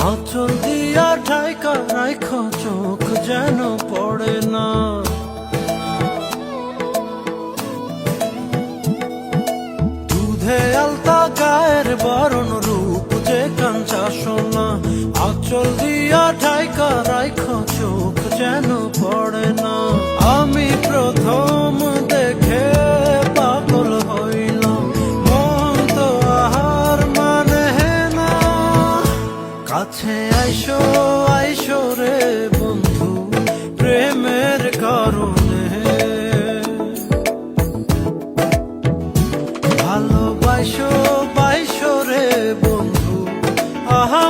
আঁচল দিয়া ঢাকা রাইখ চোখ যেন পড়ে না। দুধে আলতা গায়ের বরণ রূপ যে কাঞ্চা সোনা। আঁচল দিয়া ঢাকা রাইখ চোখ যেন পড়ে না। আমি প্রথম দেখে পাগল হইলাম, মন তো আহার মানে না। কাছে আইসো আইসো রে বন্ধু প্রেমের কারণে, ভালোবাসো বাইসো রে বন্ধু আহা